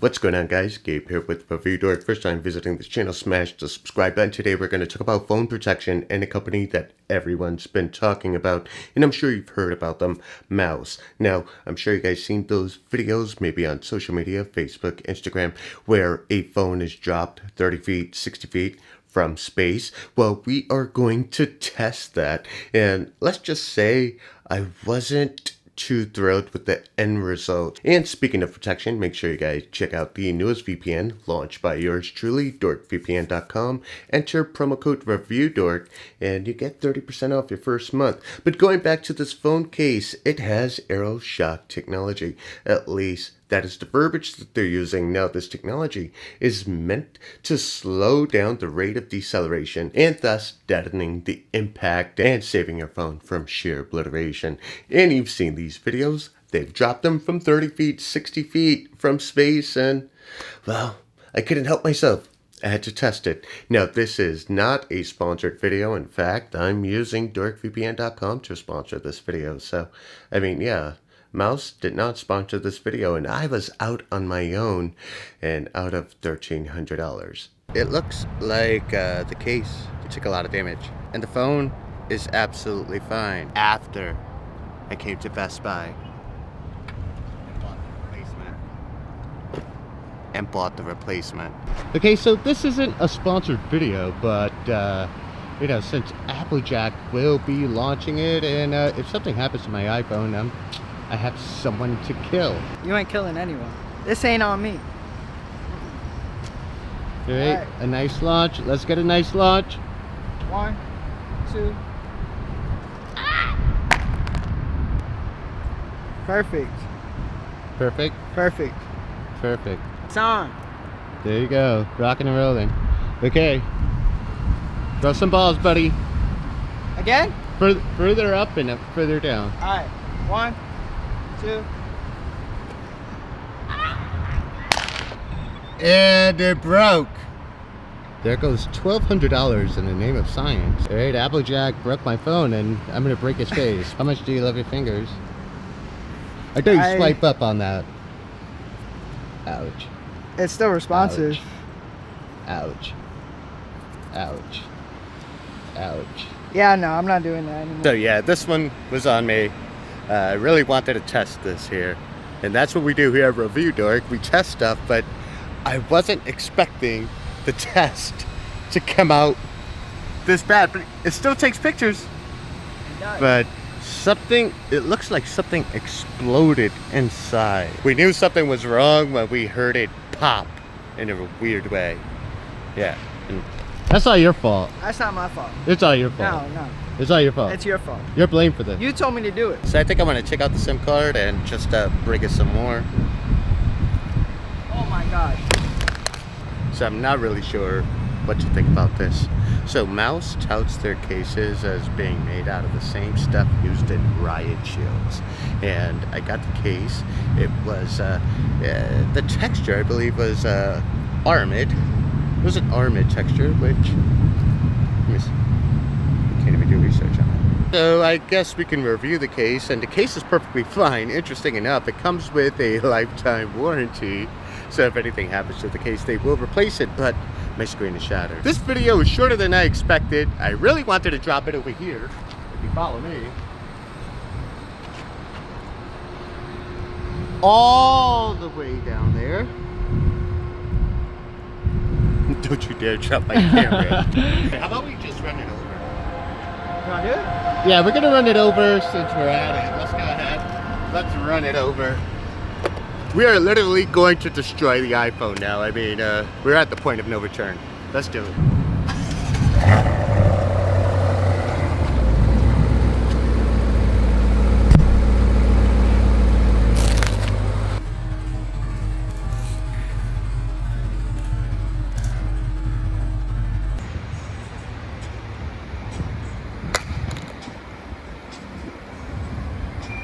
What's going on, guys? Gabe here with ReviewDork. First time visiting this channel, smash the subscribe button. Today we're going to talk about phone protection and a company that everyone's been talking about, and I'm sure you've heard about them, Mous. Now, I'm sure you guys seen those videos, maybe on social media, Facebook, Instagram, where a phone is dropped 30 feet, 60 feet from space. Well, we are going to test that, and let's just say I wasn't too thrilled with the end result. And speaking of protection, make sure you guys check out the newest VPN launched by yours truly, dorkvpn.com. Enter promo code ReviewDork and you get 30% off your first month. But going back to this phone case, it has AeroShock technology. At least that is the verbiage that they're using. Now, this technology is meant to slow down the rate of deceleration and thus deadening the impact and saving your phone from sheer obliteration. And you've seen these videos. They've dropped them from 30 feet, 60 feet from space, and, well, I couldn't help myself. I had to test it. Now, this is not a sponsored video. In fact, I'm using dorkvpn.com to sponsor this video. So, I mean, yeah. Mous did not sponsor this video, and I was out on my own and out of $1,300. It looks like the case took a lot of damage, and the phone is absolutely fine. After I came to Best Buy and bought the replacement. Okay, so this isn't a sponsored video, but you know, since Applejack will be launching it, and if something happens to my iPhone, I have someone to kill. You ain't killing anyone. This ain't on me. All right, a nice launch. Let's get a nice launch. 1, 2. Perfect. Perfect. Perfect. Perfect. It's on. There you go. Rocking and rolling. Okay. Throw some balls, buddy. Again? Further up and further down. All right. 1, 2. And it broke. There goes $1,200 in the name of science. All right, Applejack broke my phone, and I'm gonna break his face. How much do you love your fingers? I do swipe up on that. Ouch. It's still responsive. Ouch. Ouch. Ouch. Yeah, no, I'm not doing that anymore. So yeah, this one was on me. I really wanted to test this here, and that's what we do here at ReviewDork. We test stuff, but I wasn't expecting the test to come out this bad. But it still takes pictures. It does. But it looks like something exploded inside. We knew something was wrong when we heard it pop in a weird way. Yeah. And that's not your fault. That's not my fault. It's all your fault. No. It's all your fault. It's your fault. You're blamed for this. You told me to do it. So I think I'm gonna check out the SIM card and just break it some more. Oh my gosh. So I'm not really sure what to think about this. So Mous touts their cases as being made out of the same stuff used in riot shields. And I got the case. It was, the texture I believe was armored. It was an armored texture, which, let me see. Can't even do research on it. So I guess we can review the case, and the case is perfectly fine. Interesting enough, it comes with a lifetime warranty. So if anything happens to the case, they will replace it, but my screen is shattered. This video is shorter than I expected. I really wanted to drop it over here, if you follow me. All the way down there. Don't you dare drop my camera. How about we just run it over? You wanna do it? Yeah, we're gonna run it over since we're at it. Let's go ahead. Let's run it over. We are literally going to destroy the iPhone now. I mean, we're at the point of no return. Let's do it.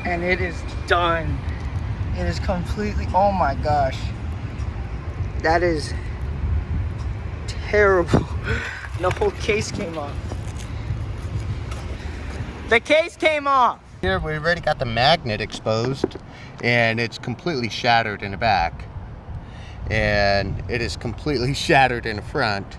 And it is done. It is completely, oh my gosh. That is terrible. The whole case came off. The case came off. Here we already got the magnet exposed, and it's completely shattered in the back. and it is completely shattered in the front.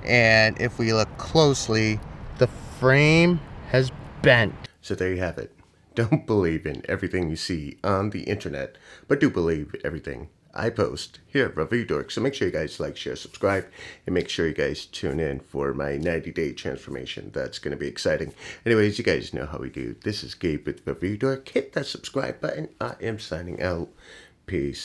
And if we look closely, the frame has bent. So there you have it. Don't believe in everything you see on the internet, but do believe everything I post here at ReviewDork. So make sure you guys like, share, subscribe, and make sure you guys tune in for my 90-day transformation. That's going to be exciting. Anyways, you guys know how we do. This is Gabe with ReviewDork. Hit that subscribe button. I am signing out. Peace.